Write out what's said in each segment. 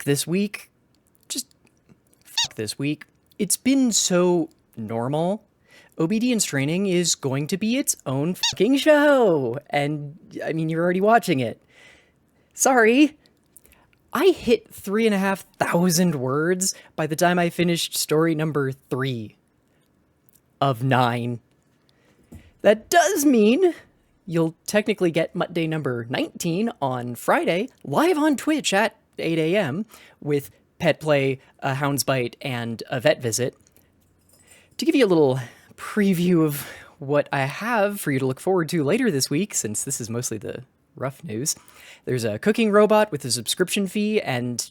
this week. Just fuck this week. It's been so normal. Obedience training is going to be its own fucking show. And, I mean, you're already watching it. Sorry. I hit 3,500 words by the time I finished story number 3 of 9. That does mean you'll technically get Muttday number 19 on Friday, live on Twitch at 8 a.m. with pet play, a Hound's Byte, and a vet visit. To give you a little preview of what I have for you to look forward to later this week, since this is mostly the rough news, there's a cooking robot with a subscription fee, and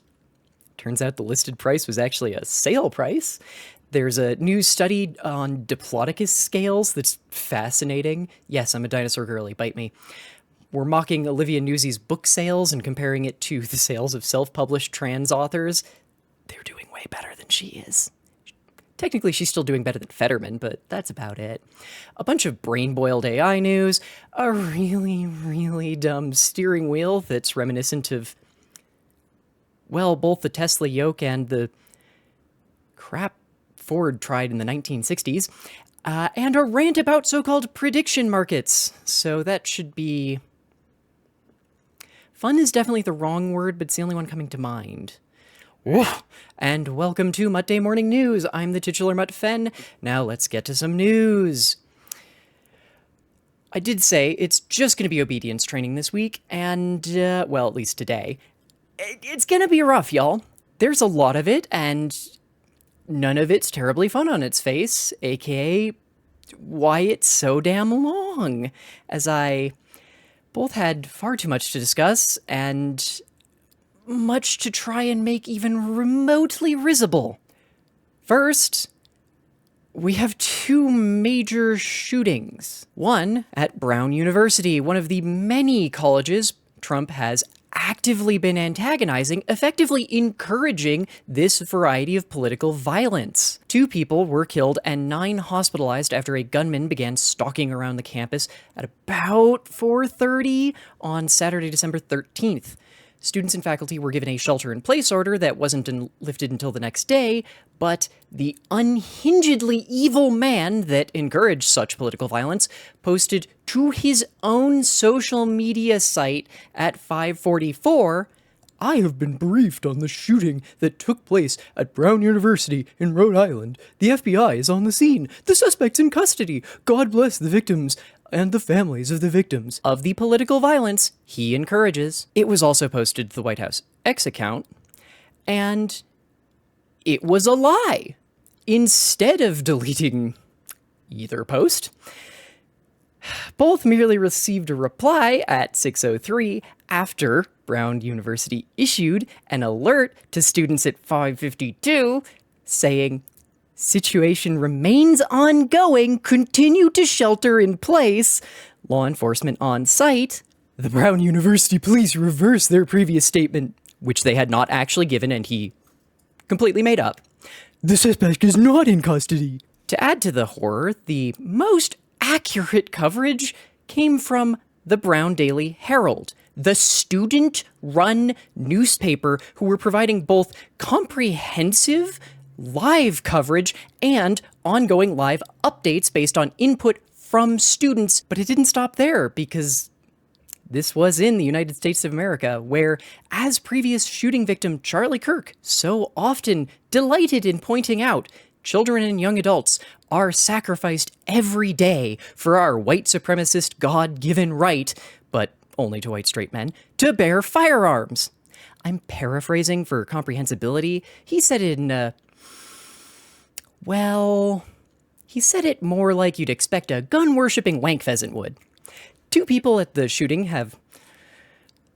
turns out the listed price was actually a sale price. There's a new study on Diplodocus scales that's fascinating. Yes, I'm a dinosaur girly, bite me. We're mocking Olivia Newsy's book sales and comparing it to the sales of self-published trans authors. They're doing way better than she is. Technically, she's still doing better than Fetterman, but that's about it. A bunch of brain-boiled AI news, a really, really dumb steering wheel that's reminiscent of, well, both the Tesla yoke and the crap Ford tried in the 1960s, and a rant about so-called prediction markets. So that should be... Fun is definitely the wrong word, but it's the only one coming to mind. Oof. And welcome to Muttday Morning News. I'm the titular Mutt Fen. Now let's get to some news. I did say it's just going to be obedience training this week, and, well, at least today. It's going to be rough, y'all. There's a lot of it, and none of it's terribly fun on its face, aka why it's so damn long, as I both had far too much to discuss, and much to try and make even remotely risible. First, we have 2 major shootings. One at Brown University, one of the many colleges Trump has actively been antagonizing, effectively encouraging this variety of political violence. 2 people were killed and 9 hospitalized after a gunman began stalking around the campus at about 4:30 on Saturday, December 13th. Students and faculty were given a shelter-in-place order that wasn't lifted until the next day, but the unhingedly evil man that encouraged such political violence posted to his own social media site at 5:44, "I have been briefed on the shooting that took place at Brown University in Rhode Island. The FBI is on the scene. The suspect's in custody. God bless the victims and the families of the victims of the political violence he encourages." It was also posted to the White House X account, and it was a lie. Instead of deleting either post, both merely received a reply at 6:03 after Brown University issued an alert to students at 5:52 saying, "Situation remains ongoing. Continue to shelter in place. Law enforcement on site. The Brown University police reversed their previous statement," which they had not actually given and he completely made up. "The suspect is not in custody." To add to the horror, the most accurate coverage came from the Brown Daily Herald, the student-run newspaper who were providing both comprehensive live coverage and ongoing live updates based on input from students. But it didn't stop there, because this was in the United States of America, where, as previous shooting victim Charlie Kirk so often delighted in pointing out, children and young adults are sacrificed every day for our white supremacist God-given right, but only to white straight men, to bear firearms. I'm paraphrasing for comprehensibility. He said it in well, he said it more like you'd expect a gun-worshipping wank pheasant would. 2 people at the shooting have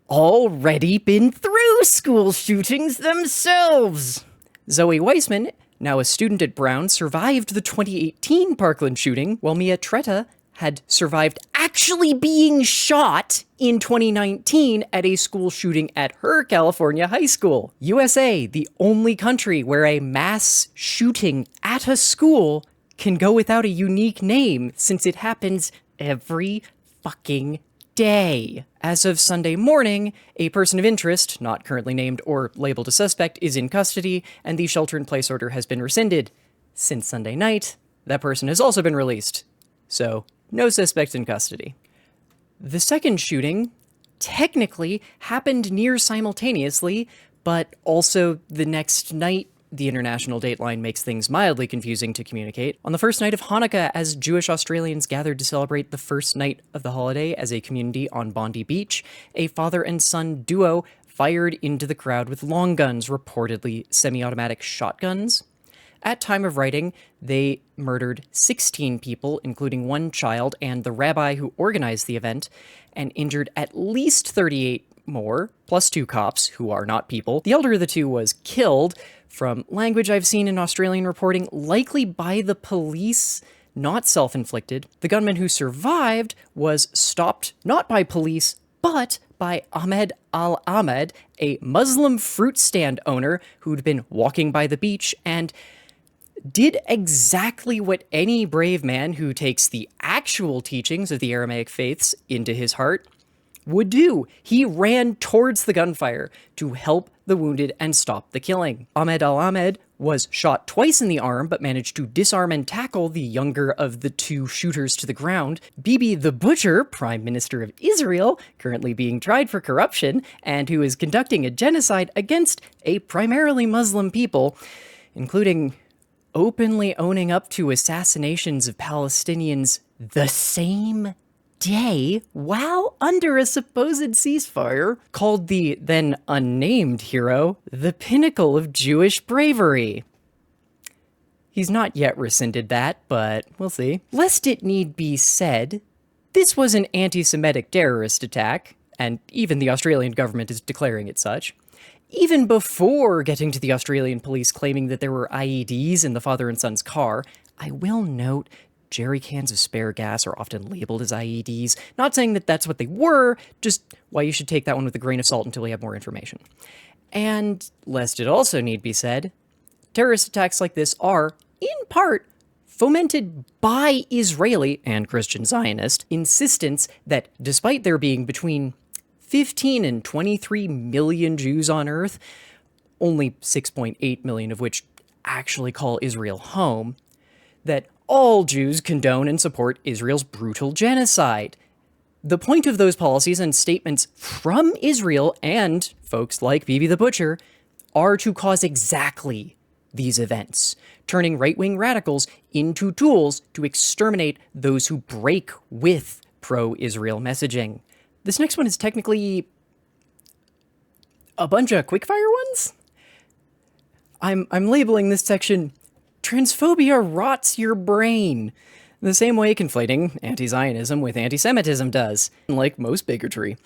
already been through school shootings themselves. Zoe Weissman, now a student at Brown, survived the 2018 Parkland shooting, while Mia Tretta had survived actually being shot in 2019 at a school shooting at her California high school. USA, the only country where a mass shooting at a school can go without a unique name, since it happens every fucking day. As of Sunday morning, a person of interest, not currently named or labeled a suspect, is in custody, and the shelter-in-place order has been rescinded. Since Sunday night, that person has also been released. So, no suspect in custody. The second shooting technically happened near simultaneously, but also the next night. The international dateline makes things mildly confusing to communicate. On the first night of Hanukkah, as Jewish Australians gathered to celebrate the first night of the holiday as a community on Bondi Beach, a father and son duo fired into the crowd with long guns, reportedly semi-automatic shotguns. At time of writing, they murdered 16 people, including one child and the rabbi who organized the event, and injured at least 38 more, plus 2 cops, who are not people. The elder of the two was killed, from language I've seen in Australian reporting, likely by the police, not self-inflicted. The gunman who survived was stopped not by police, but by Ahmed Al-Ahmed, a Muslim fruit stand owner who'd been walking by the beach and did exactly what any brave man who takes the actual teachings of the Aramaic faiths into his heart would do. He ran towards the gunfire to help the wounded and stop the killing. Ahmed Al-Ahmed was shot twice in the arm, but managed to disarm and tackle the younger of the two shooters to the ground. Bibi the Butcher, Prime Minister of Israel, currently being tried for corruption, and who is conducting a genocide against a primarily Muslim people, including openly owning up to assassinations of Palestinians the same day while under a supposed ceasefire, called the then unnamed hero the Pinnacle of Jewish Bravery. He's not yet rescinded that, but we'll see. Lest it need be said, this was an anti-Semitic terrorist attack, and even the Australian government is declaring it such. Even before getting to the Australian police claiming that there were IEDs in the father and son's car, I will note jerry cans of spare gas are often labeled as IEDs. Not saying that that's what they were, just why you should take that one with a grain of salt until we have more information. And, lest it also need be said, terrorist attacks like this are, in part, fomented by Israeli and Christian Zionist insistence that despite there being between 15 and 23 million Jews on Earth, only 6.8 million of which actually call Israel home, that all Jews condone and support Israel's brutal genocide. The point of those policies and statements from Israel and folks like Bibi the Butcher are to cause exactly these events, turning right-wing radicals into tools to exterminate those who break with pro-Israel messaging. This next one is technically a bunch of quickfire ones? I'm labeling this section Transphobia Rots Your Brain, the same way conflating anti-Zionism with anti-Semitism does, like most bigotry.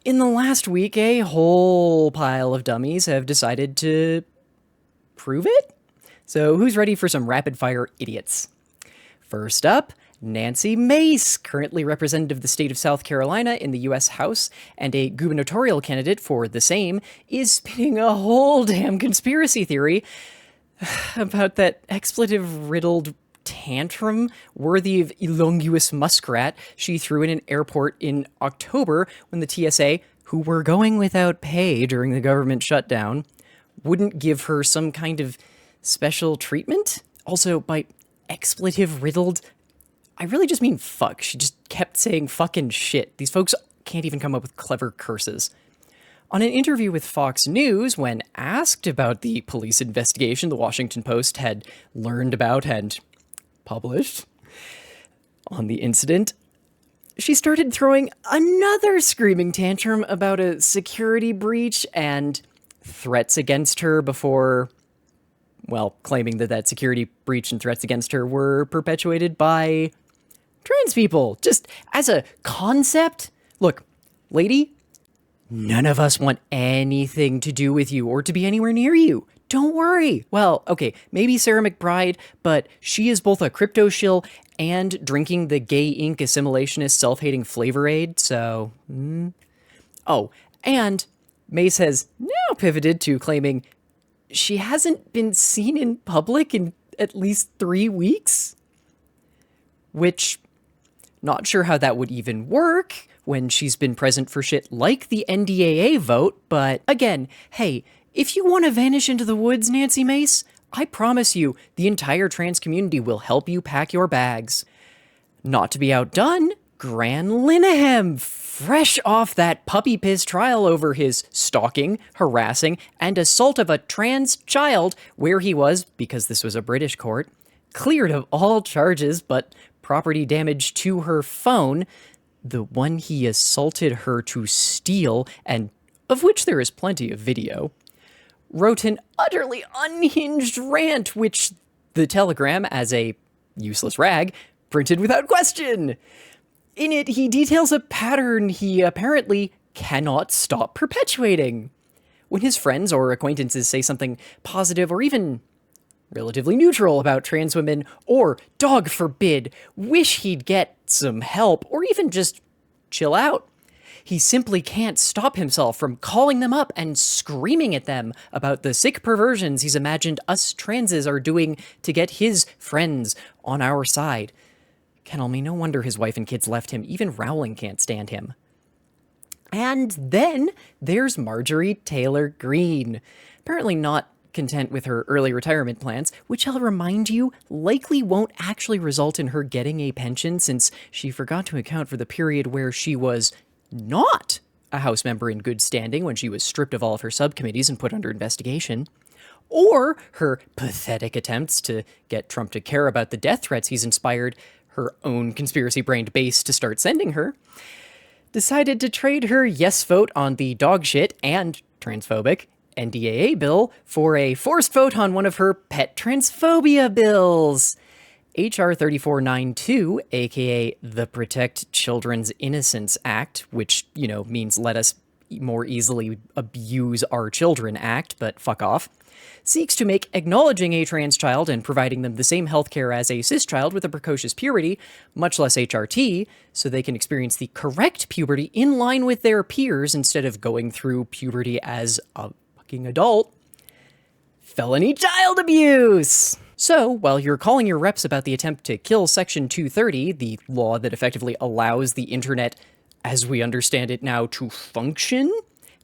In the last week, a whole pile of dummies have decided to prove it? So who's ready for some rapid-fire idiots? First up, Nancy Mace, currently representative of the state of South Carolina in the U.S. House and a gubernatorial candidate for the same, is spinning a whole damn conspiracy theory about that expletive-riddled tantrum worthy of Elonguous Muskrat she threw in an airport in October when the TSA, who were going without pay during the government shutdown, wouldn't give her some kind of special treatment. Also, by expletive-riddled, I really just mean fuck. She just kept saying fucking shit. These folks can't even come up with clever curses. On an interview with Fox News, when asked about the police investigation the Washington Post had learned about and published on the incident, she started throwing another screaming tantrum about a security breach and threats against her before, well, claiming that that security breach and threats against her were perpetuated by trans people. Just as a concept, look, lady, none of us want anything to do with you or to be anywhere near you. Don't worry. Well, okay, maybe Sarah McBride, but she is both a crypto shill and drinking the gay ink assimilationist self-hating Flavor Aid, so... Oh, and Mace has now pivoted to claiming she hasn't been seen in public in at least 3 weeks? Which, not sure how that would even work when she's been present for shit like the NDAA vote, but again, hey, if you want to vanish into the woods, Nancy Mace, I promise you, the entire trans community will help you pack your bags. Not to be outdone, Gran Linehan, fresh off that puppy piss trial over his stalking, harassing, and assault of a trans child, where he was, because this was a British court, cleared of all charges but property damage to her phone, the one he assaulted her to steal, and of which there is plenty of video, wrote an utterly unhinged rant, which the Telegram, as a useless rag, printed without question. In it, he details a pattern he apparently cannot stop perpetuating. When his friends or acquaintances say something positive or even relatively neutral about trans women, or, dog forbid, wish he'd get some help, or even just chill out, he simply can't stop himself from calling them up and screaming at them about the sick perversions he's imagined us transes are doing to get his friends on our side. Kennel me, no wonder his wife and kids left him. Even Rowling can't stand him. And then there's Marjorie Taylor Greene. Apparently not content with her early retirement plans, which I'll remind you likely won't actually result in her getting a pension, since she forgot to account for the period where she was not a House member in good standing when she was stripped of all of her subcommittees and put under investigation, or her pathetic attempts to get Trump to care about the death threats he's inspired her own conspiracy-brained base to start sending her, decided to trade her yes vote on the dogshit and transphobic NDAA bill for a forced vote on one of her pet transphobia bills. H.R. 3492, aka the Protect Children's Innocence Act, which, means let us more easily abuse our children act, but fuck off, seeks to make acknowledging a trans child and providing them the same healthcare as a cis child with a precocious puberty, much less HRT, so they can experience the correct puberty in line with their peers instead of going through puberty as a fucking adult. Felony child abuse! So, while you're calling your reps about the attempt to kill Section 230, the law that effectively allows the internet, as we understand it now, to function,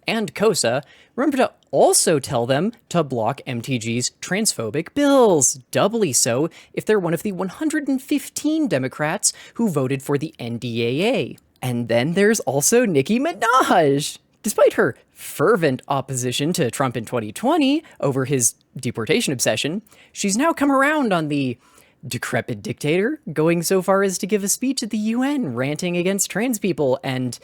and COSA, remember to also tell them to block MTG's transphobic bills, doubly so if they're one of the 115 Democrats who voted for the NDAA. And then there's also Nicki Minaj. Despite her fervent opposition to Trump in 2020 over his deportation obsession, she's now come around on the decrepit dictator, going so far as to give a speech at the UN ranting against trans people and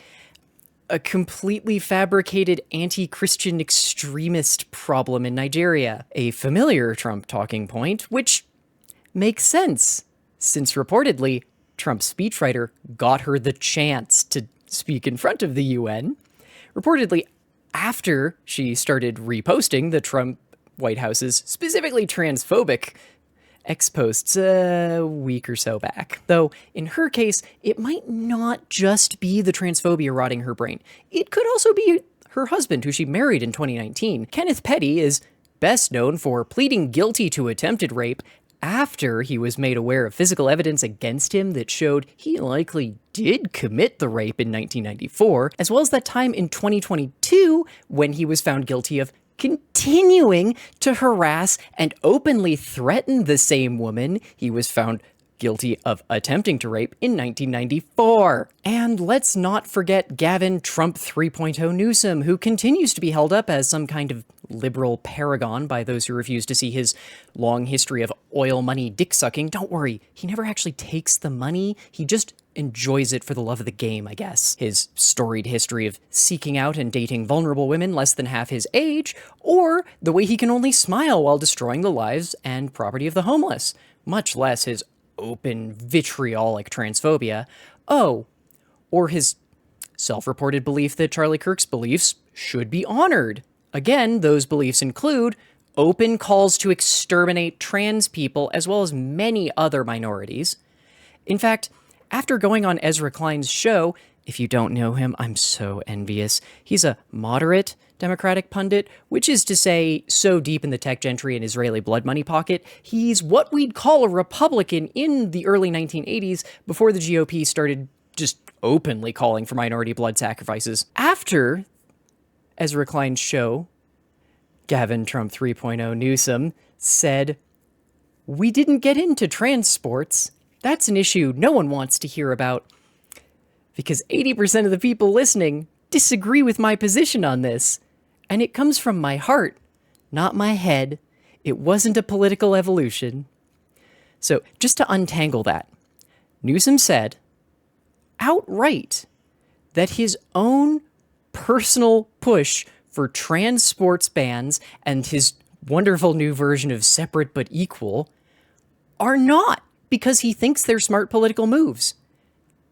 a completely fabricated anti-Christian extremist problem in Nigeria. A familiar Trump talking point, which makes sense, since reportedly Trump's speechwriter got her the chance to speak in front of the UN, reportedly after she started reposting the Trump White House's specifically transphobic ex-posts a week or so back. Though, in her case, it might not just be the transphobia rotting her brain. It could also be her husband, who she married in 2019. Kenneth Petty is best known for pleading guilty to attempted rape after he was made aware of physical evidence against him that showed he likely did commit the rape in 1994, as well as that time in 2022 when he was found guilty of continuing to harass and openly threaten the same woman he was found guilty of attempting to rape in 1994. And let's not forget Gavin Trump 3.0 Newsom, who continues to be held up as some kind of liberal paragon by those who refuse to see his long history of oil money dick sucking. Don't worry, he never actually takes the money, he just enjoys it for the love of the game, I guess. His storied history of seeking out and dating vulnerable women less than half his age, or the way he can only smile while destroying the lives and property of the homeless, much less his open vitriolic transphobia. Oh, or his self-reported belief that Charlie Kirk's beliefs should be honored. Again, those beliefs include open calls to exterminate trans people as well as many other minorities. In fact, after going on Ezra Klein's show, if you don't know him, I'm so envious. He's a moderate Democratic pundit, which is to say, so deep in the tech gentry and Israeli blood money pocket, he's what we'd call a Republican in the early 1980s before the GOP started just openly calling for minority blood sacrifices. After Ezra Klein's show, Gavin Trump 3.0 Newsom said, "We didn't get into trans sports. That's an issue no one wants to hear about because 80% of the people listening disagree with my position on this. And it comes from my heart, not my head. It wasn't a political evolution." So just to untangle that, Newsom said outright that his own personal push for trans sports bans and his wonderful new version of separate but equal are not because he thinks they're smart political moves.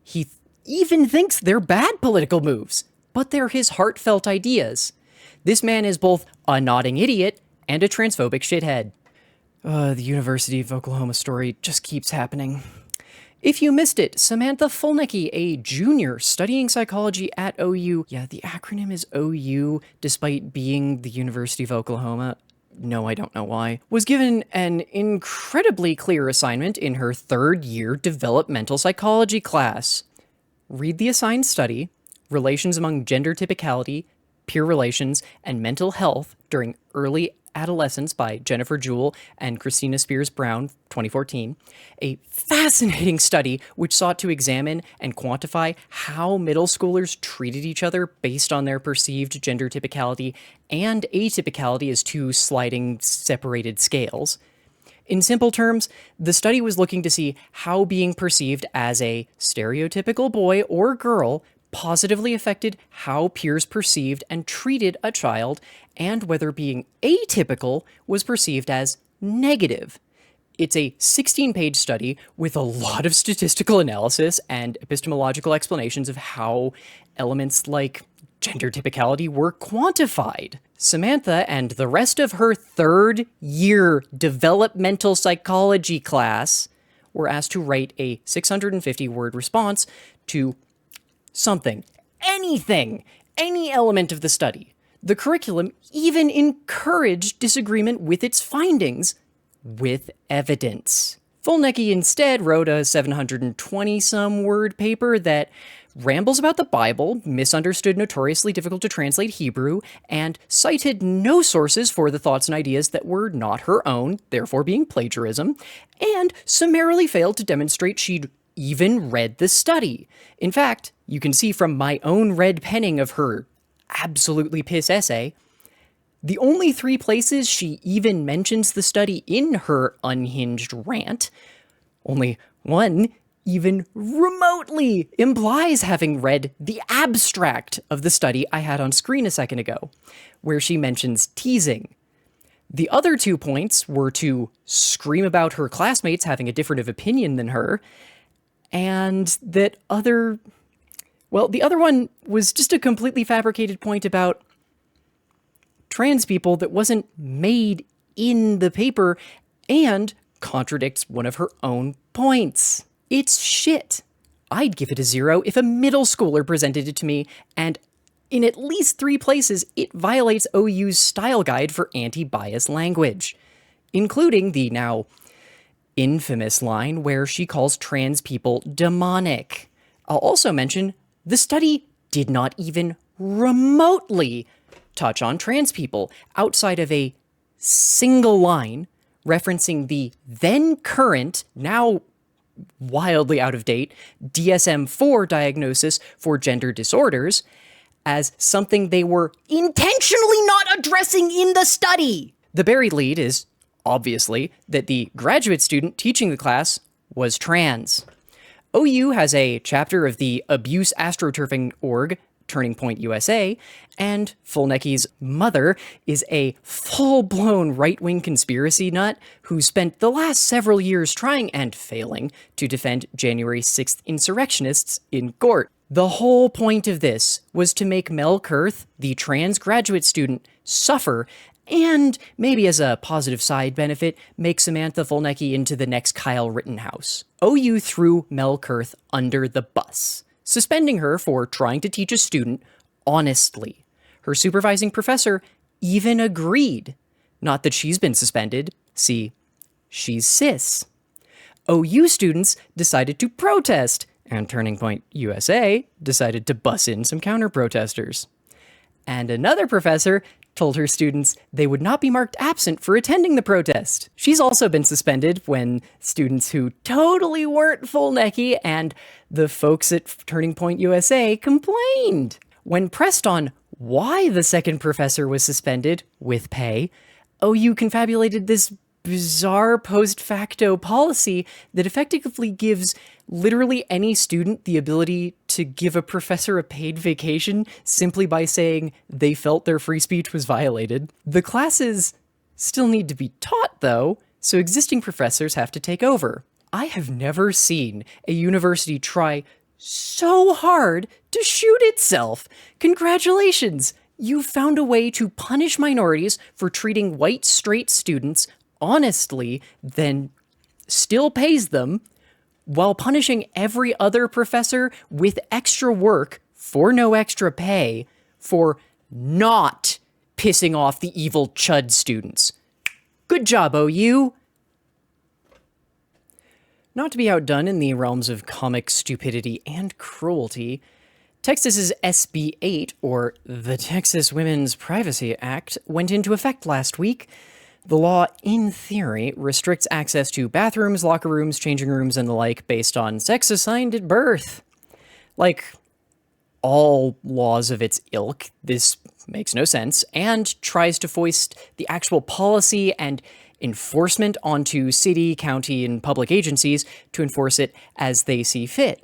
He even thinks they're bad political moves, but they're his heartfelt ideas. This man is both a nodding idiot and a transphobic shithead. The University of Oklahoma story just keeps happening. If you missed it, Samantha Fulnecke, a junior studying psychology at OU, yeah, the acronym is OU, despite being the University of Oklahoma, no, I don't know why, was given an incredibly clear assignment in her third-year developmental psychology class. Read the assigned study, Relations Among Gender Typicality, Peer Relations, and Mental Health During Early Adolescence by Jennifer Jewell and Christina Spears Brown, 2014, a fascinating study which sought to examine and quantify how middle schoolers treated each other based on their perceived gender typicality and atypicality as two sliding separated scales. In simple terms, the study was looking to see how being perceived as a stereotypical boy or girl positively affected how peers perceived and treated a child, and whether being atypical was perceived as negative. It's a 16-page study with a lot of statistical analysis and epistemological explanations of how elements like gender typicality were quantified. Samantha and the rest of her third-year developmental psychology class were asked to write a 650-word response to something, anything, any element of the study. The curriculum even encouraged disagreement with its findings, with evidence. Fulnecke instead wrote a 720-some word paper that rambles about the Bible, misunderstood notoriously difficult to translate Hebrew, and cited no sources for the thoughts and ideas that were not her own, therefore being plagiarism, and summarily failed to demonstrate she'd even read the study. In fact, you can see from my own red penning of her absolutely piss essay, the only 3 places she even mentions the study in her unhinged rant, only one even remotely implies having read the abstract of the study I had on screen a second ago, where she mentions teasing. The other 2 points were to scream about her classmates having a different of opinion than her, and the other one was just a completely fabricated point about trans people that wasn't made in the paper and contradicts one of her own points. It's shit. I'd give it a 0 if a middle schooler presented it to me, and in at least 3 places, it violates OU's style guide for anti-bias language, including the now infamous line where she calls trans people demonic. I'll also mention the study did not even remotely touch on trans people outside of a single line referencing the then current, now wildly out of date, DSM-4 diagnosis for gender disorders as something they were intentionally not addressing in the study. The buried lead is obviously that the graduate student teaching the class was trans. OU has a chapter of the Abuse Astroturfing org, Turning Point USA, and Fulnecke's mother is a full-blown right-wing conspiracy nut who spent the last several years trying and failing to defend January 6th insurrectionists in court. The whole point of this was to make Mel Kurth, the trans graduate student, suffer, and maybe as a positive side benefit, make Samantha Fulnecke into the next Kyle Rittenhouse. OU threw Mel Kurth under the bus, suspending her for trying to teach a student honestly. Her supervising professor even agreed. Not that she's been suspended. See, she's cis. OU students decided to protest And Turning Point USA decided to bus in some counter-protesters. And another professor told her students they would not be marked absent for attending the protest. She's also been suspended when students who totally weren't full necky and the folks at Turning Point USA complained. When pressed on why the second professor was suspended with pay, OU confabulated this bizarre post facto policy that effectively gives literally any student the ability to give a professor a paid vacation simply by saying they felt their free speech was violated. The classes still need to be taught, though, so existing professors have to take over. I have never seen a university try so hard to shoot itself. Congratulations! You found a way to punish minorities for treating white straight students honestly, then still pays them, while punishing every other professor with extra work for no extra pay for not pissing off the evil chud students. Good job, OU! Not to be outdone in the realms of comic stupidity and cruelty, Texas's SB 8, or the Texas Women's Privacy Act, went into effect last week. The law, in theory, restricts access to bathrooms, locker rooms, changing rooms, and the like based on sex assigned at birth. Like all laws of its ilk, this makes no sense, and tries to foist the actual policy and enforcement onto city, county, and public agencies to enforce it as they see fit.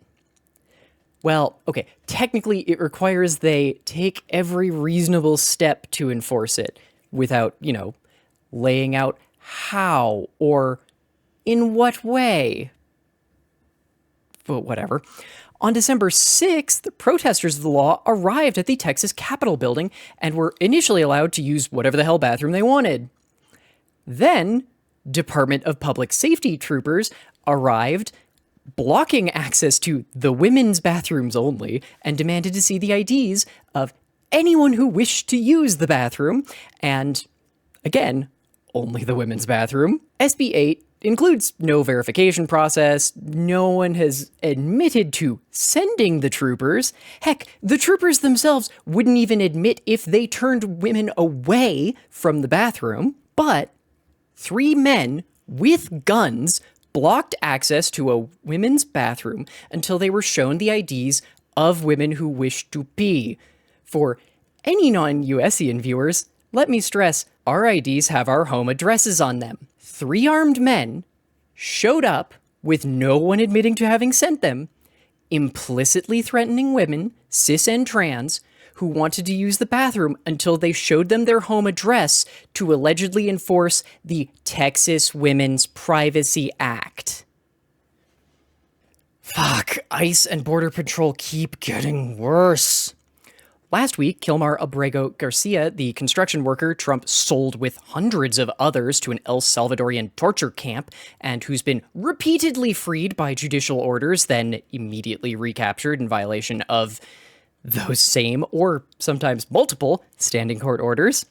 Well, okay, technically it requires they take every reasonable step to enforce it without, laying out how or in what way. But whatever. On December 6th, the protesters of the law arrived at the Texas Capitol building and were initially allowed to use whatever the hell bathroom they wanted. Then, Department of Public Safety troopers arrived, blocking access to the women's bathrooms only, and demanded to see the IDs of anyone who wished to use the bathroom, and, again, only the women's bathroom. SB 8 includes no verification process. No one has admitted to sending the troopers. Heck, the troopers themselves wouldn't even admit if they turned women away from the bathroom. But 3 men with guns blocked access to a women's bathroom until they were shown the IDs of women who wished to pee. For any non-USian viewers, let me stress, our IDs have our home addresses on them. 3 armed men showed up with no one admitting to having sent them, implicitly threatening women, cis and trans, who wanted to use the bathroom until they showed them their home address to allegedly enforce the Texas Women's Privacy Act. Fuck, ICE and Border Patrol keep getting worse. Last week, Kilmar Abrego Garcia, the construction worker Trump sold with hundreds of others to an El Salvadorian torture camp, and who's been repeatedly freed by judicial orders, then immediately recaptured in violation of those same, or sometimes multiple, standing court orders,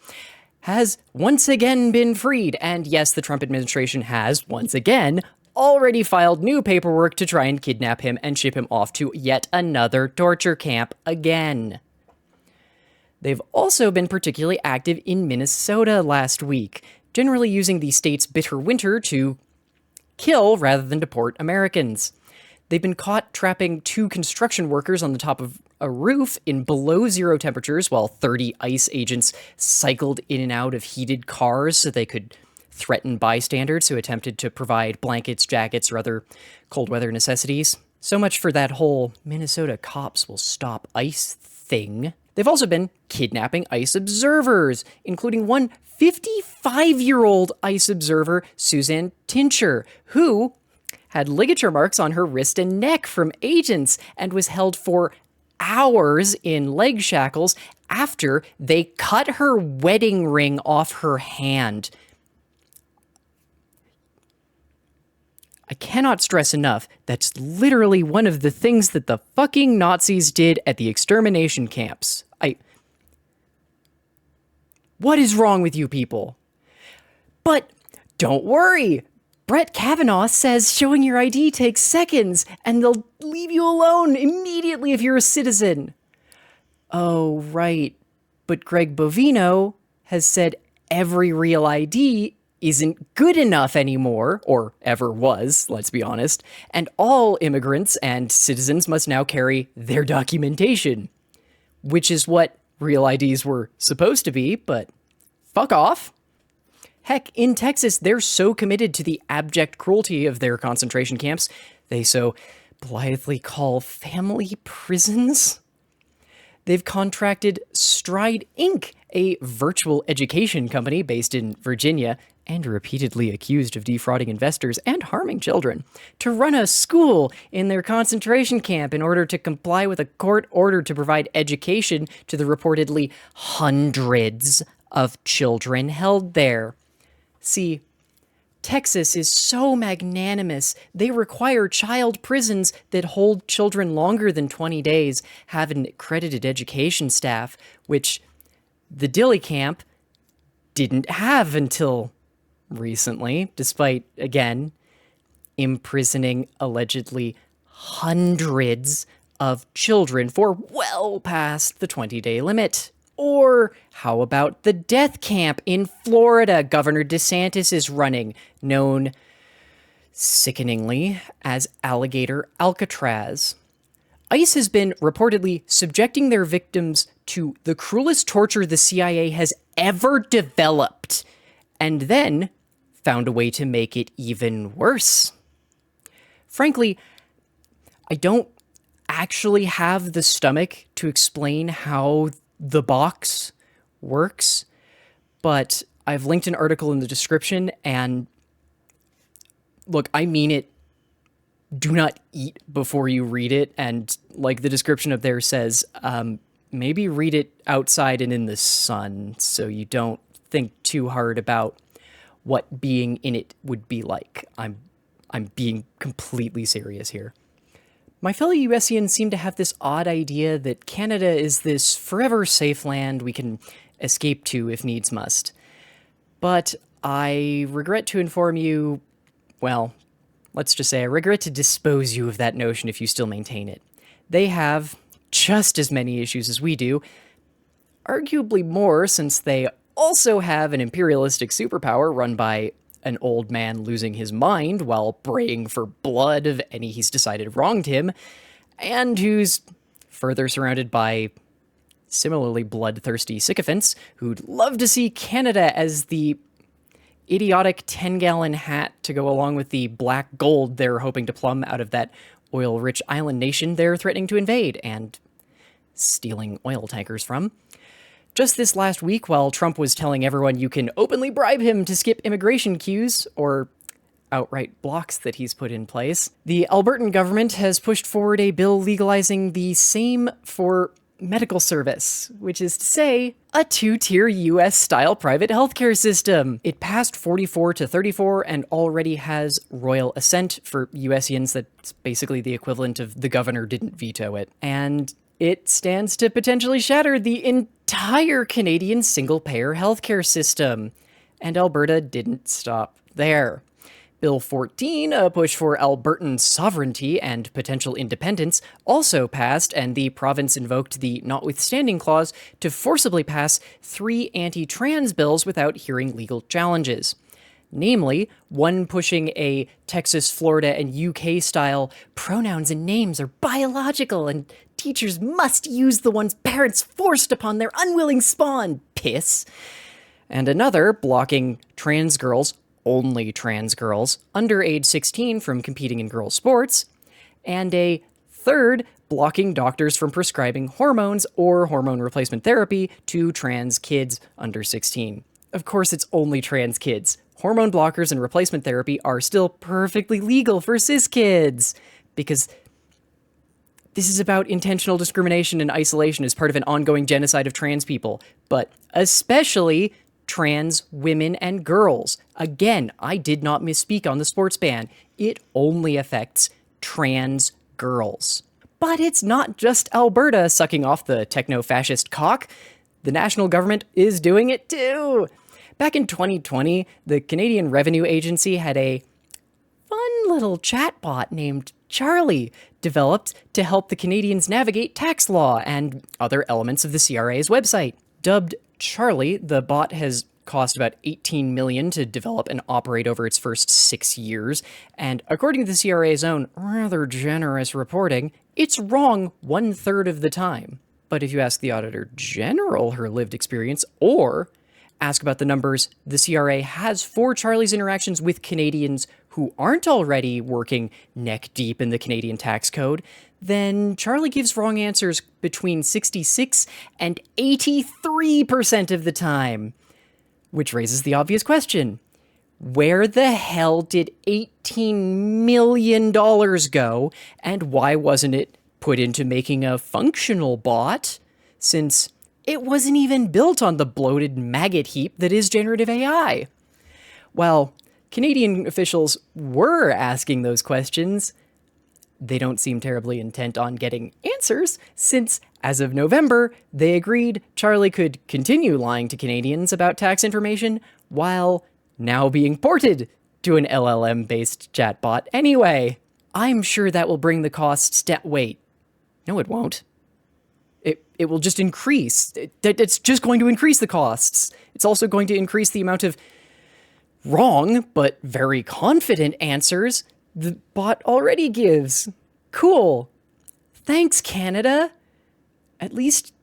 has once again been freed. And yes, the Trump administration has, once again, already filed new paperwork to try and kidnap him and ship him off to yet another torture camp again. They've also been particularly active in Minnesota last week, generally using the state's bitter winter to kill rather than deport Americans. They've been caught trapping 2 construction workers on the top of a roof in below zero temperatures while 30 ICE agents cycled in and out of heated cars so they could threaten bystanders who attempted to provide blankets, jackets, or other cold weather necessities. So much for that whole Minnesota cops will stop ICE thing. They've also been kidnapping ICE observers, including one 55-year-old ICE observer, Suzanne Tincher, who had ligature marks on her wrist and neck from agents and was held for hours in leg shackles after they cut her wedding ring off her hand. I cannot stress enough, that's literally one of the things that the fucking Nazis did at the extermination camps. What is wrong with you people? But don't worry, Brett Kavanaugh says showing your ID takes seconds, and they'll leave you alone immediately if you're a citizen. Oh, right. But Greg Bovino has said every real ID isn't good enough anymore, or ever was, let's be honest, and all immigrants and citizens must now carry their documentation, which is what real IDs were supposed to be, but fuck off. Heck, in Texas, they're so committed to the abject cruelty of their concentration camps, they so blithely call family prisons. They've contracted Stride Inc., a virtual education company based in Virginia and repeatedly accused of defrauding investors and harming children, to run a school in their concentration camp in order to comply with a court order to provide education to the reportedly hundreds of children held there. See, Texas is so magnanimous, they require child prisons that hold children longer than 20 days, have an accredited education staff, which the Dilley camp didn't have until recently, despite, again, imprisoning allegedly hundreds of children for well past the 20-day limit. Or how about the death camp in Florida Governor DeSantis is running, known sickeningly as Alligator Alcatraz? ICE has been reportedly subjecting their victims to the cruelest torture the CIA has ever developed, and then found a way to make it even worse. Frankly, I don't actually have the stomach to explain how the box works, but I've linked an article in the description, and look, I mean it. Do not eat before you read it, and like the description up there says, maybe read it outside and in the sun so you don't think too hard about what being in it would be like. I'm being completely serious here. My fellow USians seem to have this odd idea that Canada is this forever safe land we can escape to if needs must. But I regret to inform you, well, let's just say I regret to dispose you of that notion if you still maintain it. They have just as many issues as we do, arguably more since they also have an imperialistic superpower run by an old man losing his mind while braying for blood of any he's decided wronged him, and who's further surrounded by similarly bloodthirsty sycophants who'd love to see Canada as the idiotic 10-gallon hat to go along with the black gold they're hoping to plumb out of that oil-rich island nation they're threatening to invade and stealing oil tankers from. Just this last week, while Trump was telling everyone you can openly bribe him to skip immigration queues, or outright blocks that he's put in place, the Albertan government has pushed forward a bill legalizing the same for medical service, which is to say, a two-tier US-style private healthcare system. It passed 44-34 and already has royal assent for USians. That's basically the equivalent of the governor didn't veto it. And it stands to potentially shatter the entire Canadian single-payer healthcare system. And Alberta didn't stop there. Bill 14, a push for Albertan sovereignty and potential independence, also passed, and the province invoked the notwithstanding clause to forcibly pass 3 anti-trans bills without hearing legal challenges. Namely, one pushing a Texas, Florida, and UK-style pronouns and names are biological and teachers must use the ones parents forced upon their unwilling spawn, piss. And another blocking trans girls, only trans girls, under age 16 from competing in girls' sports, and a third blocking doctors from prescribing hormones or hormone replacement therapy to trans kids under 16. Of course, it's only trans kids. Hormone blockers and replacement therapy are still perfectly legal for cis kids, because this is about intentional discrimination and isolation as part of an ongoing genocide of trans people, but especially trans women and girls. Again, I did not misspeak on the sports ban. It only affects trans girls. But it's not just Alberta sucking off the techno-fascist cock. The national government is doing it too. Back in 2020, the Canadian Revenue Agency had a little chatbot named Charlie developed to help the Canadians navigate tax law and other elements of the CRA's website. Dubbed Charlie, the bot has cost about $18 million to develop and operate over its first 6 years, and according to the CRA's own rather generous reporting, it's wrong 1/3 of the time. But if you ask the Auditor General her lived experience, or ask about the numbers the CRA has for Charlie's interactions with Canadians who aren't already working neck deep in the Canadian tax code, then Charlie gives wrong answers between 66 and 83% of the time. Which raises the obvious question. Where the hell did $18 million go, and why wasn't it put into making a functional bot, since it wasn't even built on the bloated maggot heap that is generative AI? Well, Canadian officials were asking those questions. They don't seem terribly intent on getting answers, since, as of November, they agreed Charlie could continue lying to Canadians about tax information while now being ported to an LLM-based chatbot anyway. I'm sure that will bring the costs down. Wait. No, it won't. It will just increase. It's just going to increase the costs. It's also going to increase the amount of wrong, but very confident answers the bot already gives. Cool. Thanks, Canada. At least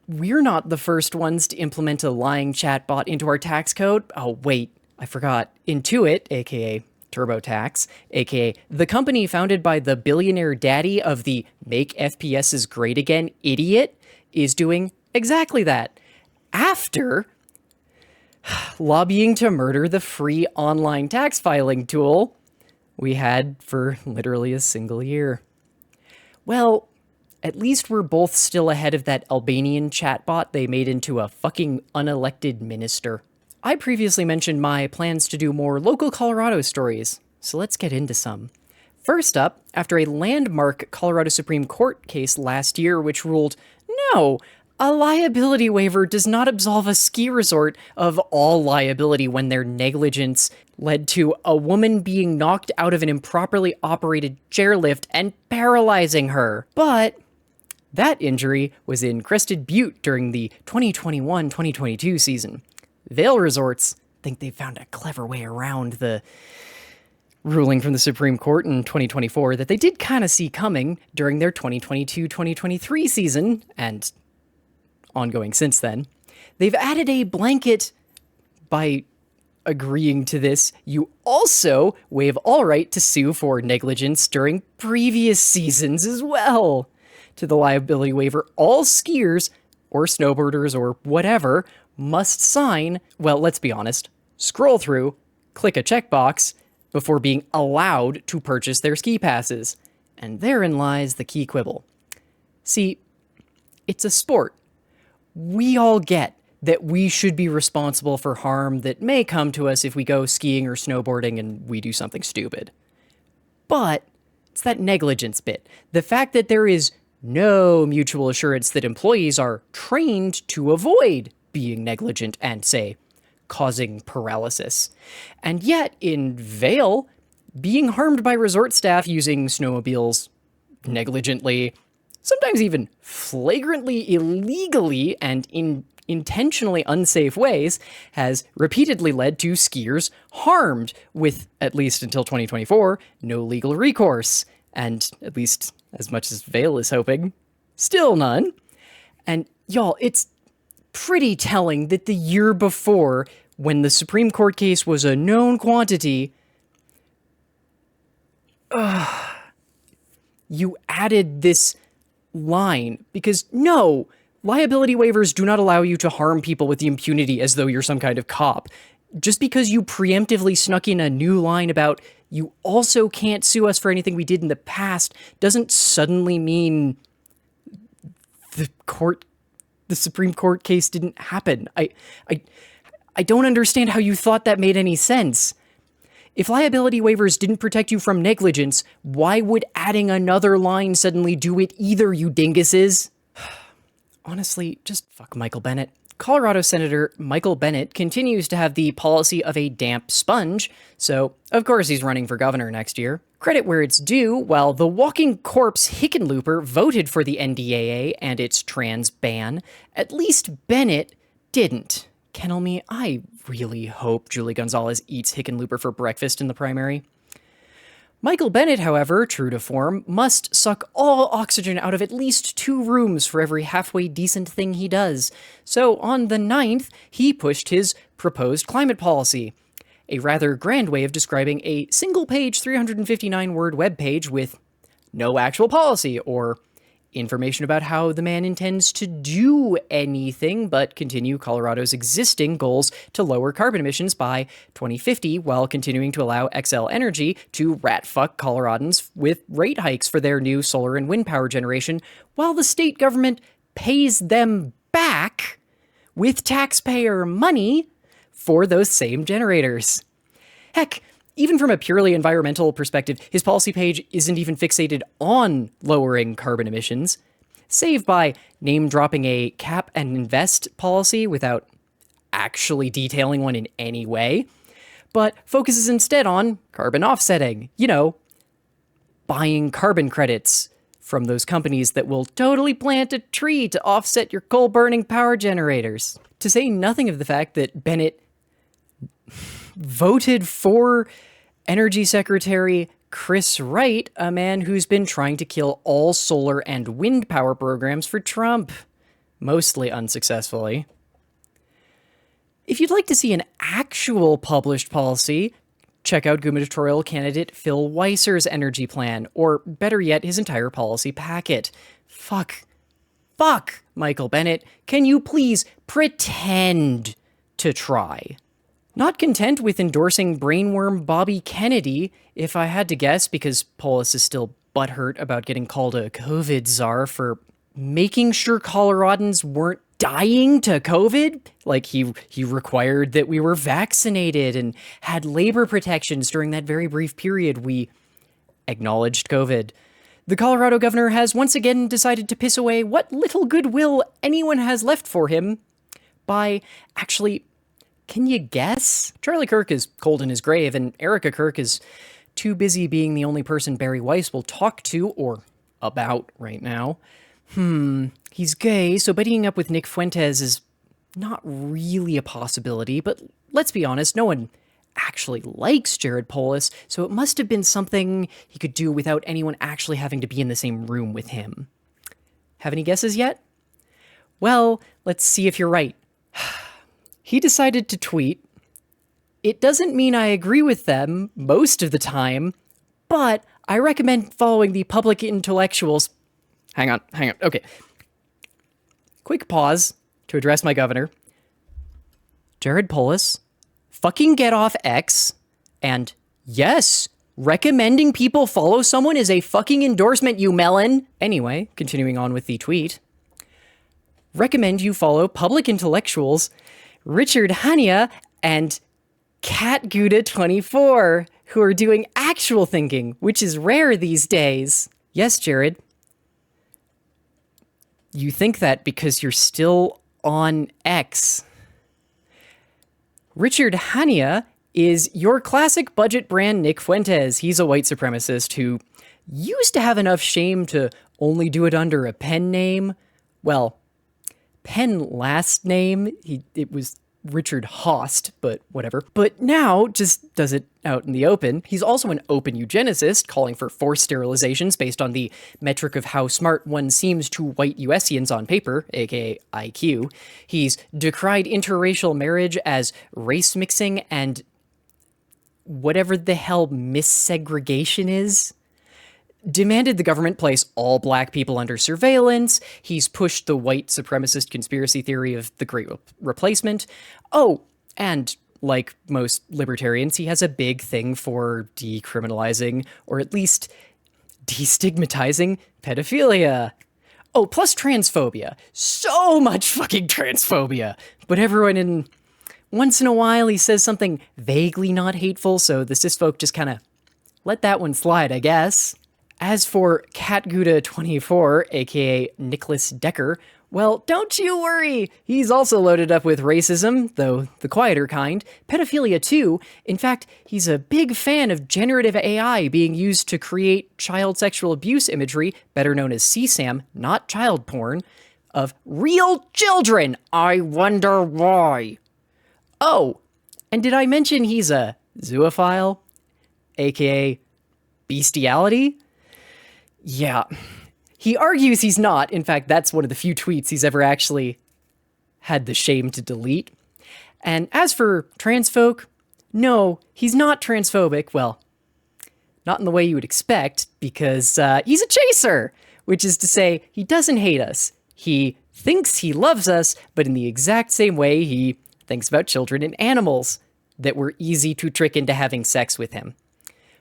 we're not the first ones to implement a lying chatbot into our tax code. Oh, wait, I forgot. Intuit, aka TurboTax, aka the company founded by the billionaire daddy of the Make FPSs Great Again idiot, is doing exactly that. After lobbying to murder the free online tax filing tool we had for literally a single year. Well, at least we're both still ahead of that Albanian chatbot they made into a fucking unelected minister. I previously mentioned my plans to do more local Colorado stories, so let's get into some. First up, after a landmark Colorado Supreme Court case last year which ruled, no, a liability waiver does not absolve a ski resort of all liability when their negligence led to a woman being knocked out of an improperly operated chairlift and paralyzing her. But that injury was in Crested Butte during the 2021-2022 season. Vail Resorts think they found a clever way around the ruling from the Supreme Court in 2024 that they did kind of see coming during their 2022-2023 season, and ongoing since then. They've added a blanket by agreeing to this. You also waive all right to sue for negligence during previous seasons as well. To the liability waiver, all skiers or snowboarders or whatever must sign, well, let's be honest, scroll through, click a checkbox before being allowed to purchase their ski passes. And therein lies the key quibble. See, it's a sport. We all get that we should be responsible for harm that may come to us if we go skiing or snowboarding and we do something stupid. But it's that negligence bit. The fact that there is no mutual assurance that employees are trained to avoid being negligent and, say, causing paralysis. And yet, in Vail, being harmed by resort staff using snowmobiles negligently, sometimes even flagrantly illegally and in intentionally unsafe ways, has repeatedly led to skiers harmed with, at least until 2024, no legal recourse. And at least as much as Vail is hoping, still none. And y'all, it's pretty telling that the year before, when the Supreme Court case was a known quantity, you added this line, because no, liability waivers do not allow you to harm people with the impunity as though you're some kind of cop. Just because you preemptively snuck in a new line about you also can't sue us for anything we did in the past doesn't suddenly mean the Supreme Court case didn't happen. I don't understand how you thought that made any sense. If liability waivers didn't protect you from negligence, why would adding another line suddenly do it either, you dinguses? Honestly, just fuck Michael Bennet. Colorado Senator Michael Bennet continues to have the policy of a damp sponge, so of course he's running for governor next year. Credit where it's due, while the walking corpse Hickenlooper voted for the NDAA and its trans ban, at least Bennet didn't. Kennel me, I really hope Julie Gonzalez eats Hickenlooper for breakfast in the primary. Michael Bennet, however, true to form, must suck all oxygen out of at least 2 rooms for every halfway decent thing he does. So on the 9th, he pushed his proposed climate policy, a rather grand way of describing a single-page 359-word webpage with no actual policy or information about how the man intends to do anything but continue Colorado's existing goals to lower carbon emissions by 2050 while continuing to allow Xcel Energy to rat-fuck Coloradans with rate hikes for their new solar and wind power generation while the state government pays them back with taxpayer money for those same generators. Heck, even from a purely environmental perspective, his policy page isn't even fixated on lowering carbon emissions, save by name-dropping a cap and invest policy without actually detailing one in any way, but focuses instead on carbon offsetting, buying carbon credits from those companies that will totally plant a tree to offset your coal-burning power generators. To say nothing of the fact that Bennet voted for Energy Secretary Chris Wright, a man who's been trying to kill all solar and wind power programs for Trump, mostly unsuccessfully. If you'd like to see an actual published policy, check out gubernatorial candidate Phil Weiser's energy plan, or better yet, his entire policy packet. Fuck, Michael Bennet, can you please pretend to try? Not content with endorsing brainworm Bobby Kennedy, if I had to guess, because Polis is still butthurt about getting called a COVID czar for making sure Coloradans weren't dying to COVID. Like, he required that we were vaccinated and had labor protections during that very brief period we acknowledged COVID. The Colorado governor has once again decided to piss away what little goodwill anyone has left for him by actually... Can you guess? Charlie Kirk is cold in his grave, and Erica Kirk is too busy being the only person Barry Weiss will talk to, or about, right now. He's gay, so buddying up with Nick Fuentes is not really a possibility, but let's be honest, no one actually likes Jared Polis, so it must have been something he could do without anyone actually having to be in the same room with him. Have any guesses yet? Well, let's see if you're right. He decided to tweet, "It doesn't mean I agree with them most of the time, but I recommend following the public intellectuals." Hang on. Okay. Quick pause to address my governor. Jared Polis, fucking get off X, and yes, recommending people follow someone is a fucking endorsement, you melon. Anyway, continuing on with the tweet. Recommend you follow public intellectuals Richard Hania and Cat Gouda 24, who are doing actual thinking, which is rare these days. Yes, Jared. You think that because you're still on X. Richard Hania is your classic budget brand Nick Fuentes. He's a white supremacist who used to have enough shame to only do it under a pen name. Well, pen last name, it was Richard Host, but whatever. But now just does it out in the open. He's also an open eugenicist, calling for forced sterilizations based on the metric of how smart one seems to white USians on paper, aka IQ. He's decried interracial marriage as race mixing and whatever the hell missegregation is. Demanded the government place all black people under surveillance. He's pushed the white supremacist conspiracy theory of the Great Replacement. Oh, and like most libertarians, he has a big thing for decriminalizing, or at least destigmatizing, pedophilia. Oh, plus transphobia. So much fucking transphobia. But once in a while he says something vaguely not hateful, so the cis folk just kind of let that one slide, I guess. As for Cat Gouda 24, aka Nicholas Decker, Well, don't you worry. He's also loaded up with racism, though the quieter kind, pedophilia too. In fact, he's a big fan of generative AI being used to create child sexual abuse imagery, better known as CSAM, not child porn, of real children. I wonder why. Oh, and did I mention he's a zoophile, aka bestiality? Yeah. He argues he's not. In fact, that's one of the few tweets he's ever actually had the shame to delete. And as for trans folk, no, he's not transphobic. Well, not in the way you would expect, because he's a chaser, which is to say he doesn't hate us. He thinks he loves us, but in the exact same way he thinks about children and animals that were easy to trick into having sex with him.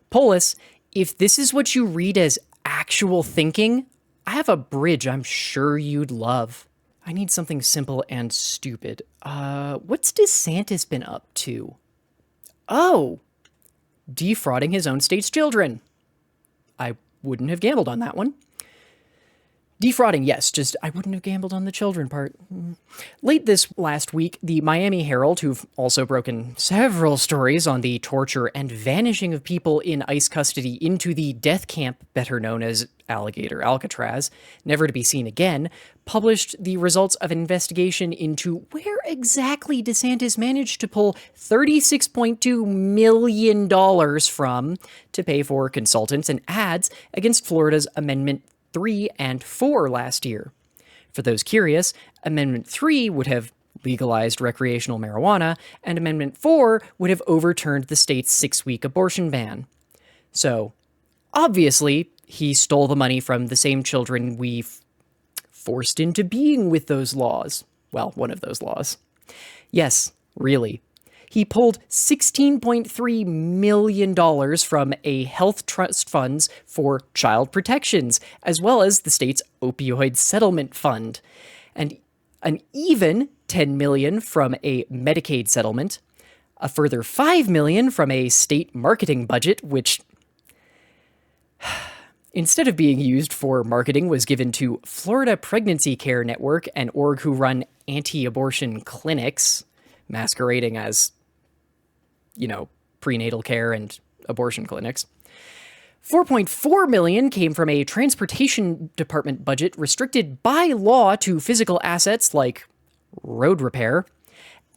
Polis, if this is what you read as actual thinking, I have a bridge I'm sure you'd love. I need something simple and stupid. What's DeSantis been up to? Oh, defrauding his own state's children. I wouldn't have gambled on that one. Defrauding, yes, just I wouldn't have gambled on the children part. Late this last week, the Miami Herald, who've also broken several stories on the torture and vanishing of people in ICE custody into the death camp, better known as Alligator Alcatraz, never to be seen again, published the results of an investigation into where exactly DeSantis managed to pull $36.2 million from to pay for consultants and ads against Florida's Amendment 3 and 4 last year. For those curious, Amendment 3 would have legalized recreational marijuana, and Amendment 4 would have overturned the state's 6-week abortion ban. So, obviously, he stole the money from the same children we forced into being with those laws. Well, one of those laws. Yes, really. He pulled $16.3 million from a health trust funds for child protections, as well as the state's opioid settlement fund, and an even $10 million from a Medicaid settlement, a further $5 million from a state marketing budget, which, instead of being used for marketing, was given to Florida Pregnancy Care Network, an org who run anti-abortion clinics, masquerading as, prenatal care and abortion clinics. $4.4 million came from a transportation department budget restricted by law to physical assets like road repair.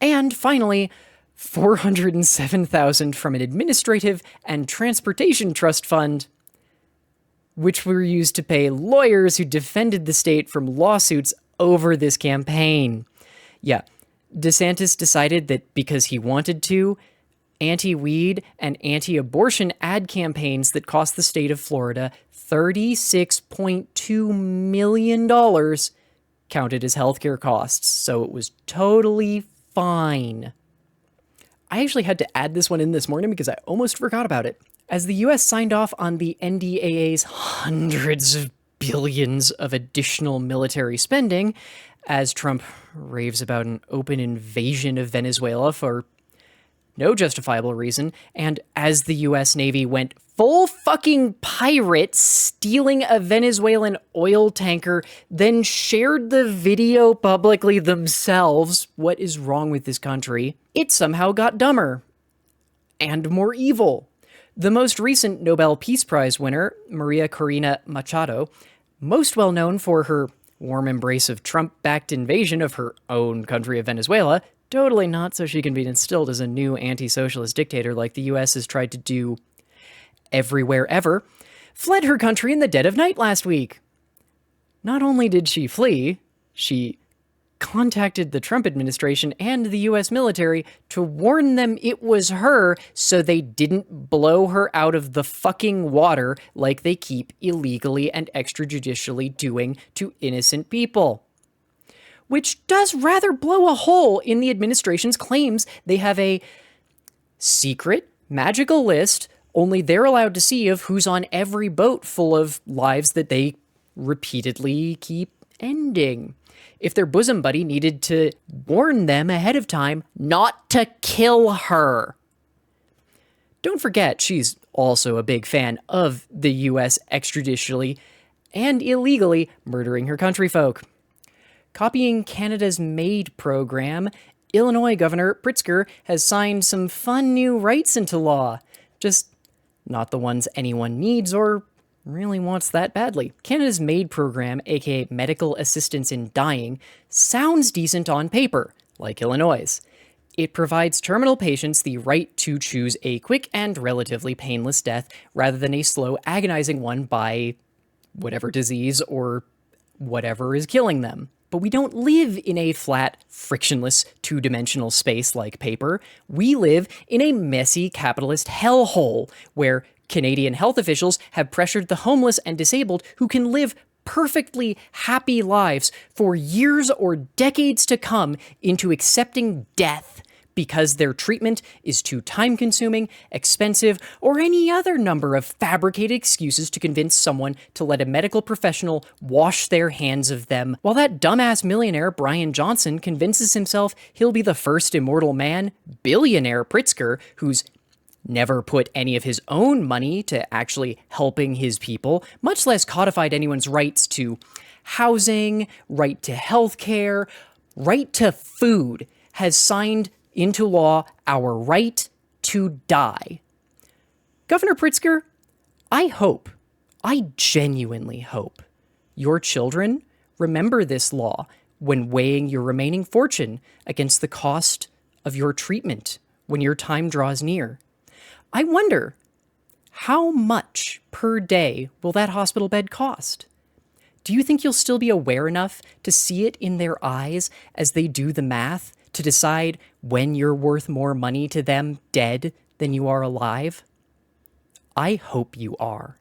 And finally, $407,000 from an administrative and transportation trust fund, which were used to pay lawyers who defended the state from lawsuits over this campaign. Yeah, DeSantis decided that because he wanted to, anti-weed and anti-abortion ad campaigns that cost the state of Florida $36.2 million counted as healthcare costs, so it was totally fine. I actually had to add this one in this morning because I almost forgot about it. As the US signed off on the NDAA's hundreds of billions of additional military spending, as Trump raves about an open invasion of Venezuela for no justifiable reason, and as the US Navy went full fucking pirate, stealing a Venezuelan oil tanker, then shared the video publicly themselves, what is wrong with this country? It somehow got dumber and more evil. The most recent Nobel Peace Prize winner, Maria Corina Machado, most well known for her warm embrace of Trump-backed invasion of her own country of Venezuela, totally not so she can be instilled as a new anti-socialist dictator like the US has tried to do everywhere ever, fled her country in the dead of night last week. Not only did she flee, she contacted the Trump administration and the US military to warn them it was her so they didn't blow her out of the fucking water like they keep illegally and extrajudicially doing to innocent people. Which does rather blow a hole in the administration's claims they have a secret, magical list only they're allowed to see of who's on every boat full of lives that they repeatedly keep ending. If their bosom buddy needed to warn them ahead of time not to kill her. Don't forget, she's also a big fan of the US extrajudicially and illegally murdering her country folk. Copying Canada's MAID program, Illinois Governor Pritzker has signed some fun new rights into law. Just not the ones anyone needs or really wants that badly. Canada's MAID program, aka Medical Assistance in Dying, sounds decent on paper, like Illinois'. It provides terminal patients the right to choose a quick and relatively painless death rather than a slow, agonizing one by whatever disease or whatever is killing them. But we don't live in a flat, frictionless, two-dimensional space like paper. We live in a messy capitalist hellhole where Canadian health officials have pressured the homeless and disabled who can live perfectly happy lives for years or decades to come into accepting death because their treatment is too time-consuming, expensive, or any other number of fabricated excuses to convince someone to let a medical professional wash their hands of them, while that dumbass millionaire Brian Johnson convinces himself he'll be the first immortal man, billionaire Pritzker, who's never put any of his own money to actually helping his people, much less codified anyone's rights to housing, right to healthcare, right to food, has signed into law our right to die. Governor Pritzker, I genuinely hope your children remember this law when weighing your remaining fortune against the cost of your treatment when your time draws near. I wonder, how much per day will that hospital bed cost? Do you think you'll still be aware enough to see it in their eyes as they do the math to decide when you're worth more money to them dead than you are alive? I hope you are.